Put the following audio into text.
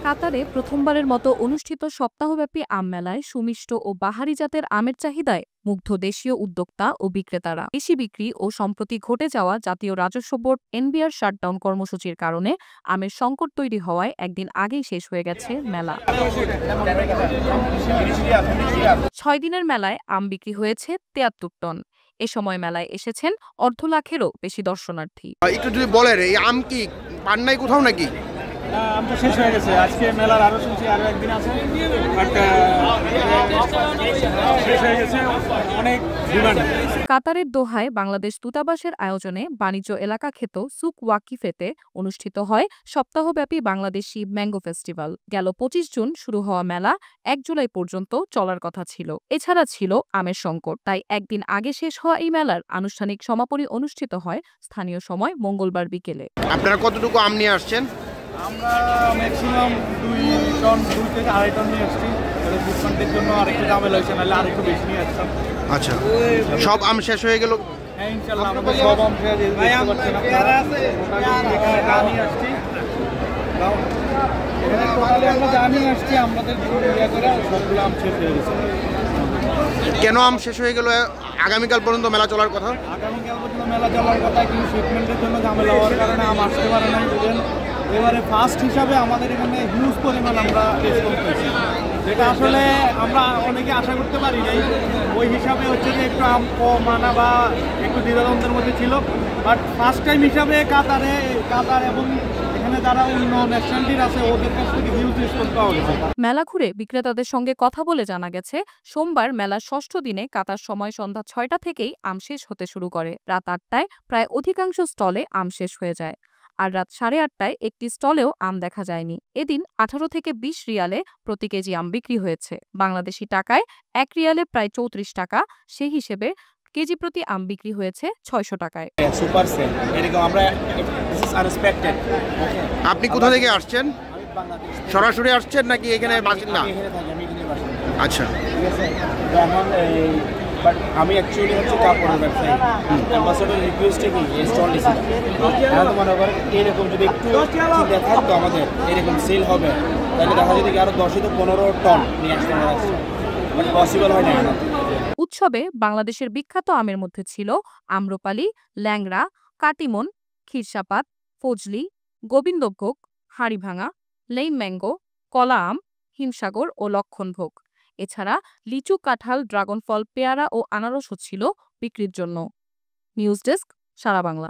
কাতারে প্রথমবারের মতো অনুষ্ঠিত সপ্তাহব্যাপী আম মেলায় সুমিষ্ট ও বাহারি জাতের আমের চাহিদায় মুগ্ধ দেশীয় উদ্যোক্তা ও বিক্রেতারা। বেশি বিক্রি ও সম্প্রতি ঘটে যাওয়া জাতীয় রাজস্ব বোর্ড এনবিআর শাটডাউন কর্মসূচির কারণে আমের সংকট তৈরি হওয়ায় একদিন আগেই শেষ হয়ে গেছে মেলা। ৬ দিনের মেলায় আম বিক্রি হয়েছে ৭৩ টন। এ সময় মেলায় এসেছেন অর্ধ লাখেরও বেশি দর্শনার্থী। একটু যদি বলেন, এই আম কি পান নাই কোথাও নাকি? আমটা শেষ হয়ে গেছে। আজকে মেলার আরো শুনছি আরো একদিন আছে, শেষ হয়ে গেছে, অনেক ডিমান্ড। কাতারের দোহায় বাংলাদেশ দূতাবাসের আয়োজনে বাণিজ্য এলাকা খ্যাত সুক ওয়াকিফেতে অনুষ্ঠিত হয় সপ্তাহব্যাপী বাংলাদেশি ম্যাঙ্গো ফেস্টিভ্যাল। গেল ২৫ জুন শুরু হওয়া মেলা ১ জুলাই পর্যন্ত চলার কথা ছিল। এছাড়া ছিল আমের সংকট, তাই একদিন আগে শেষ হওয়া এই মেলার আনুষ্ঠানিক সমাপনী অনুষ্ঠিত হয় স্থানীয় সময় মঙ্গলবার বিকেলে। আপনারা কতটুকু আম নিয়ে আসছেন? আমরা ম্যাক্সিমাম 2 থেকে 2.5 টন নিয়ে আসছি। ডিসকাউন্টের জন্য আরেকটু দামে লাগছে, নাহলে আরেকটু বেশি নিয়ে আসতাম। আচ্ছা, সব আম শেষ হয়ে গেল? হ্যাঁ, ইনশাআল্লাহ আমাদের সব আম শেষ হয়ে গেছে। আমাদের সবগুলো আম শেষ হয়ে গেছে। কেন আম শেষ হয়ে গেল? আগামীকাল পর্যন্ত মেলা চলার কথা। আগামীকাল পর্যন্ত মেলা চলার কথা, কিন্তু শিপমেন্টের জন্য ঝামেলা হওয়ার কারণে আম আসতে পারে নাই। বুঝলেন, এবারে ফার্স্ট হিসাবে আমাদের এখানে হিউজ পরিমাণ আমরা ডিসকাউন্ট পেয়েছি, যেটা আসলে আমরা অনেকে আশা করতে পারি নাই। ওই হিসাবে হচ্ছে যে একটু আম কম আনা বা একটু দ্বিধাদ্বন্দ্বের মধ্যে ছিল, বাট ফার্স্ট টাইম হিসাবে কাতার এবং এখানে যারা অন্য ন্যাশনালিটির আছে ওদের কাছ থেকে হিউজ ডিসকাউন্ট পাওয়া গেছে। মেলা ঘুরে বিক্রেতাদের সঙ্গে কথা বলে জানা গেছে, সোমবার মেলার ৬ষ্ঠ দিনে কাতার সময় সন্ধ্যা ৬টা থেকেই আম শেষ হতে শুরু করে। রাত ৮টায় প্রায় অধিকাংশ স্টলে আম শেষ হয়ে যায়, আর রাত ৮:৩০টায় একটি স্টলেও আম দেখা যায়নি। এদিন ১৮ থেকে ২০ রিয়ালে প্রতি কেজি আম বিক্রি হয়েছে। বাংলাদেশি টাকায় ১ রিয়ালে প্রায় ৩৪ টাকা। সেই হিসেবে কেজি প্রতি আম বিক্রি হয়েছে ৬০০ টাকায়। সুপার সেল, এরকম আমরা দিস ইজ আনএক্সপেক্টেড। আপনি কোথা থেকে আসছেন? সরাসরি আসছেন নাকি এখানে বাসিন্দা? আচ্ছা, এখন বাট আমি অ্যাকচুয়ালি হচ্ছে কাপড়ের ব্যবসায়ী। অ্যাম্বাসেডর রিকোয়েস্টে কি স্টল দিয়েছি। এখন মনে করেন এরকম যদি একটু চিন্তা থাকতো আমাদের এরকম সেল হবে, তাহলে দেখা যেত কি আরো 10 থেকে 15 টন নিয়ে আসতে পারছি, বাট পসিবল হয় না। উৎসবে বাংলাদেশের বিখ্যাত আমের মধ্যে ছিল আম্রপালি, ল্যাংড়া, কাটিমন, ক্ষীরসাপাত, ফজলি, গোবিন্দভোগ, হাড়িভাঙা, লেইম ম্যাঙ্গো, কলা আম, হিমসাগর ও লক্ষণভোগ। এছাড়া লিচু, কাঁঠাল, ড্রাগন ফল, পেয়ারা ও আনারসও ছিল বিক্রির জন্য। নিউজ ডেস্ক, সারা বাংলা।